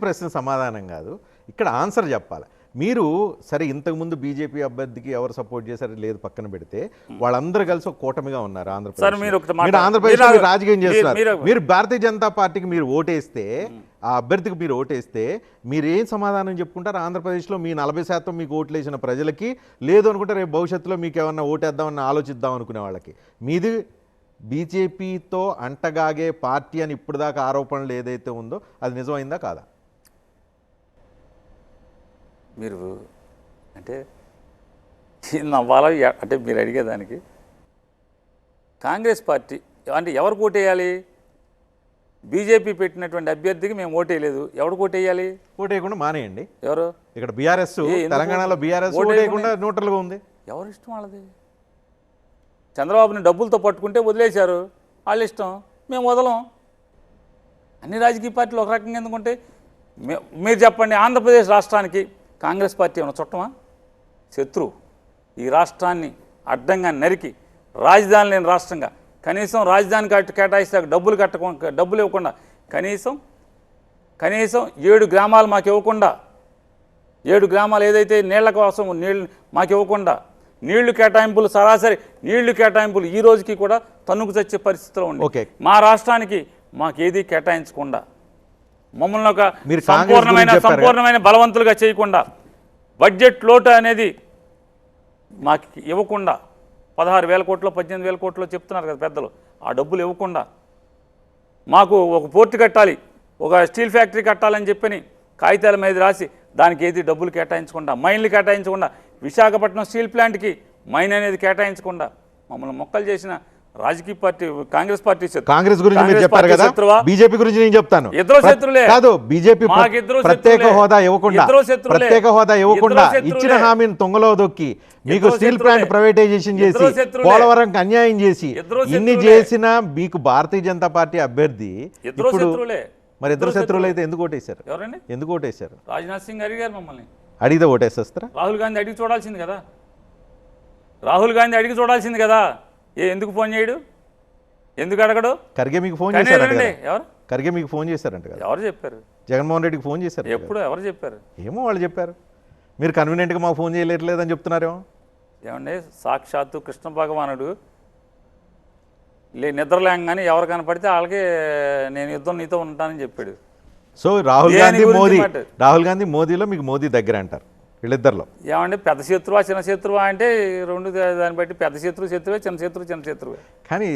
ప్రశ్న సమాధానం కాదు, ఇక్కడ ఆన్సర్ చెప్పాలి. మీరు సరే ఇంతకుముందు బీజేపీ అభ్యర్థికి ఎవరు సపోర్ట్ చేశారు లేదు పక్కన పెడితే, వాళ్ళందరూ కలిసి ఒక కూటమిగా ఉన్నారు ఆంధ్రప్రదేశ్లో రాజకీయం చేస్తున్నారు. మీరు భారతీయ జనతా పార్టీకి మీరు ఓటేస్తే, ఆ అభ్యర్థికి మీరు ఓటేస్తే మీరు ఏం సమాధానం చెప్పుకుంటారు? ఆంధ్రప్రదేశ్లో మీ 40% మీకు ఓట్లు వేసిన ప్రజలకి, లేదు అనుకుంటే రేపు భవిష్యత్తులో మీకు ఏమన్నా ఓటేద్దామని ఆలోచిద్దాం అనుకునే వాళ్ళకి. మీది బీజేపీతో అంటగాగే పార్టీ అని ఇప్పుడు దాకా ఆరోపణలు ఏదైతే ఉందో అది నిజమైందా కాదా? మీరు అంటే నవ్వాలా అంటే మీరు అడిగేదానికి కాంగ్రెస్ పార్టీ అంటే ఎవరికి ఓటేయాలి? బీజేపీ పెట్టినటువంటి అభ్యర్థికి మేము ఓటేయలేదు, ఎవరికి ఓటేయాలి? ఓటేయకుండా మానేయండి. ఎవరు ఇక్కడ బీఆర్ఎస్, తెలంగాణలో బీఆర్ఎస్ ఓటేయకుండా న్యూట్రల్గా ఉంది. ఎవరి ఇష్టం వాళ్ళది. చంద్రబాబుని డబ్బులతో పట్టుకుంటే వదిలేశారు, వాళ్ళ ఇష్టం, మేము వదలం. అన్ని రాజకీయ పార్టీలు ఒక రకంగా ఎందుకుంటే మీరు చెప్పండి, ఆంధ్రప్రదేశ్ రాష్ట్రానికి కాంగ్రెస్ పార్టీ ఏమైనా చుట్టమా? శత్రువు. ఈ రాష్ట్రాన్ని అడ్డంగా నరికి రాజధాని లేని రాష్ట్రంగా, కనీసం రాజధాని కేటాయిస్తే డబ్బులు ఇవ్వకుండా, కనీసం 7 గ్రామాలు మాకు ఇవ్వకుండా, 7 గ్రామాలు ఏదైతే నీళ్ల కోసం నీళ్ళు మాకు ఇవ్వకుండా, నీళ్లు కేటాయింపులు సరాసరి నీళ్లు కేటాయింపులు ఈ రోజుకి కూడా తన్నుకు చచ్చే పరిస్థితిలో ఉంది. మా రాష్ట్రానికి మాకేది కేటాయించకుండా, మమ్మల్ని ఒక సంపూర్ణమైన బలవంతులుగా చేయకుండా, బడ్జెట్ లోటు అనేది మాకు ఇవ్వకుండా, 16,000 కోట్లు 18,000 కోట్లు చెప్తున్నారు కదా పెద్దలు, ఆ డబ్బులు ఇవ్వకుండా, మాకు ఒక పోర్టు కట్టాలి, ఒక స్టీల్ ఫ్యాక్టరీ కట్టాలని చెప్పని కాగితాల మీద రాసి దానికి ఏది డబ్బులు కేటాయించకుండా, మైన్లు కేటాయించకుండా, విశాఖపట్నం స్టీల్ ప్లాంట్కి మైన్ అనేది కేటాయించకుండా మమ్మల్ని మొక్కలు చేసిన రాజకీయ పార్టీ కాంగ్రెస్ పార్టీ. కాంగ్రెస్ గురించి మీరు చెప్పారు కదా, బీజేపీ గురించి నేను చెప్తాను. ఇద్దరు శత్రులే కాదు. బీజేపీ ప్రత్యేక హోదా ఇవ్వకుండా ఇచ్చిన హామీని తొంగలో దొక్కి మీకు స్టీల్ ప్లాంట్ ప్రైవేటైజేషన్ చేసి పోలవరంకి అన్యాయం చేసి ఇన్ని చేసిన మీకు భారతీయ జనతా పార్టీ అభ్యర్థి ఇప్పుడు మరి ఇద్దరు శత్రువులు అయితే ఎందుకు ఓటేశారు? ఎవరండి? ఎందుకు ఓటేశారు? రాజ్నాథ్ సింగ్ అడిగారు మమ్మల్ని. అడిగితే ఓటేస్తారా? రాహుల్ గాంధీ అడిగి చూడాల్సింది కదా. రాహుల్ గాంధీ అడిగి చూడాల్సింది కదా. ఎందుకు ఫోన్ చేయడు? ఎందుకు అడగడు? ఖర్గే మీకు ఫోన్ చేశారంట. ఎవరు? ఖర్గే మీకు ఫోన్ చేశారంట కదా. ఎవరు చెప్పారు? జగన్మోహన్ రెడ్డికి ఫోన్ చేశారు. ఎప్పుడు? ఎవరు చెప్పారు? ఏమో వాళ్ళు చెప్పారు. మీరు కన్వీనియంట్గా మాకు ఫోన్ చేయలేట్లేదని చెప్తున్నారేమో. ఏమండి, సాక్షాత్తు కృష్ణ భగవానుడు నిద్రలేంగానే ఎవరు కనపడితే వాళ్ళకి నేను యుద్ధం నీతో ఉంటానని చెప్పాడు. సో రాహుల్ గాంధీ మోదీలో మీకు మోదీ దగ్గర అంటారు వీళ్ళిద్దరిలో. ఏమంటే పెద్ద శత్రువా చిన్న శత్రువా అంటే రెండు, దాన్ని బట్టి పెద్ద శత్రువే, చిన్న శత్రువే. కానీ